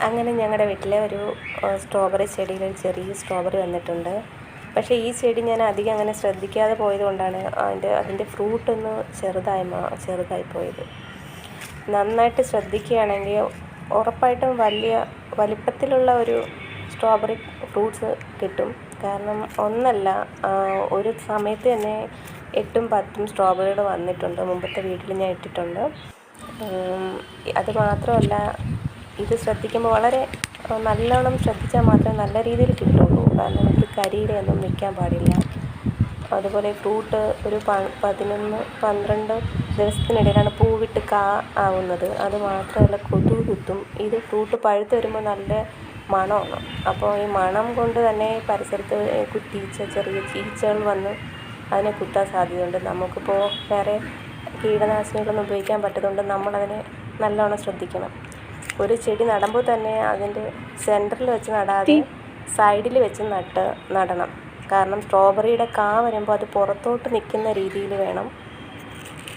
അങ്ങനെ ഞങ്ങളുടെ വീട്ടിലെ ഒരു സ്ട്രോബെറി ചെടിയിൽ ഒരു ചെറിയ സ്ട്രോബെറി വന്നിട്ടുണ്ട്. പക്ഷേ ഈ ചെടി ഞാൻ അധികം അങ്ങനെ ശ്രദ്ധിക്കാതെ പോയത് കൊണ്ടാണ് അതിൻ്റെ ഫ്രൂട്ടൊന്ന് ചെറുതായി പോയത്. നന്നായിട്ട് ശ്രദ്ധിക്കുകയാണെങ്കിൽ ഉറപ്പായിട്ടും വലിയ വലിപ്പത്തിലുള്ള ഒരു സ്ട്രോബെറി ഫ്രൂട്ട്സ് കിട്ടും. കാരണം ഒന്നല്ല, ഒരു സമയത്ത് തന്നെ 8ഉം 10ഉം സ്ട്രോബെറികൾ വന്നിട്ടുണ്ട്. മുമ്പത്തെ വീട്ടിൽ ഞാൻ ഇട്ടിട്ടുണ്ട്. അതുമാത്രമല്ല, ഇത് ശ്രദ്ധിക്കുമ്പോൾ വളരെ നല്ലോണം ശ്രദ്ധിച്ചാൽ മാത്രമേ നല്ല രീതിയിൽ കിട്ടുള്ളൂ. കാരണം ഇത് കരിയിലൊന്നും നിൽക്കാൻ പാടില്ല. അതുപോലെ ഫ്രൂട്ട് ഒരു 11-12 ദിവസത്തിനിടയിലാണ് പൂവിട്ട് കാ ആവുന്നത്. അതുമാത്രമല്ല, കൊതുക് കുത്തും. ഇത് ഫ്രൂട്ട് പഴുത്ത് വരുമ്പോൾ നല്ല മണമാണ്. അപ്പോൾ ഈ മണം കൊണ്ട് തന്നെ പരിസരത്ത് ചെറിയ ഈച്ചകൾ വന്ന് അതിനെ കുത്താൻ സാധ്യതയുണ്ട്. നമുക്കിപ്പോൾ വേറെ കീടനാശിനികളൊന്നും ഉപയോഗിക്കാൻ പറ്റാത്തതുകൊണ്ട് നമ്മളതിനെ നല്ലോണം ശ്രദ്ധിക്കണം. ഒരു ചെടി നടുമ്പോൾ തന്നെ അതിൻ്റെ സെൻറ്ററിൽ വെച്ച് നടാതെ സൈഡിൽ വെച്ച് നടണം. കാരണം സ്ട്രോബെറിയുടെ കാ വരുമ്പോൾ അത് പുറത്തോട്ട് നിൽക്കുന്ന രീതിയിൽ വേണം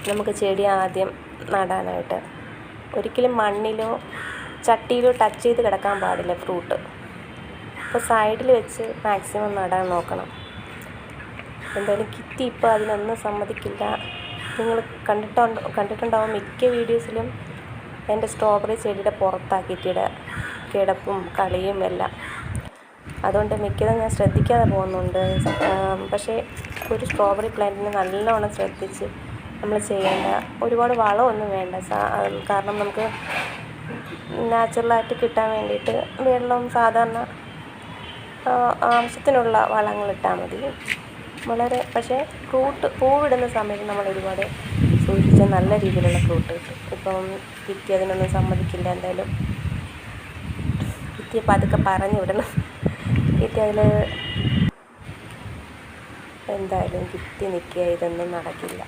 നമുക്ക് ചെടി ആദ്യം നടാനായിട്ട്. ഒരിക്കലും മണ്ണിലോ ചട്ടിയിലോ ടച്ച് ചെയ്ത് കിടക്കാൻ പാടില്ല ഫ്രൂട്ട്. അപ്പോൾ സൈഡിൽ വെച്ച് മാക്സിമം നടാൻ നോക്കണം. എന്തായാലും കിറ്റി ഇപ്പോൾ അതിനൊന്നും സമ്മതിക്കില്ല. നിങ്ങൾ കണ്ടിട്ടുണ്ടാവും മിക്ക വീഡിയോസിലും എൻ്റെ സ്ട്രോബെറി ചെടിയുടെ പുറത്താക്കിയിട്ട് കിടപ്പും കളിയും എല്ലാം. അതുകൊണ്ട് മിക്കതും ഞാൻ ശ്രദ്ധിക്കാതെ പോകുന്നുണ്ട്. പക്ഷേ ഒരു സ്ട്രോബെറി പ്ലാന്റിന് നല്ലോണം ശ്രദ്ധിച്ച് നമ്മൾ ചെയ്യേണ്ട. ഒരുപാട് വളമൊന്നും വേണ്ട. കാരണം നമുക്ക് നാച്ചുറലായിട്ട് കിട്ടാൻ വേണ്ടിയിട്ട് വെള്ളവും സാധാരണ ആവശ്യത്തിനുള്ള വളങ്ങളിട്ടാൽ മതി. പക്ഷേ പൂവിടുന്ന സമയത്ത് നമ്മൾ ഒരുപാട് സൂക്ഷിച്ചാൽ നല്ല രീതിയിലുള്ള ഫ്രൂട്ട് കിട്ടും. ഇപ്പം കിറ്റി അതിനൊന്നും സമ്മതിക്കില്ല. എന്തായാലും കിറ്റി പതുക്കെ പറഞ്ഞു വിടണം. കിറ്റി എന്തായാലും കിറ്റി നിൽക്കുക, ഇതൊന്നും നടക്കില്ല.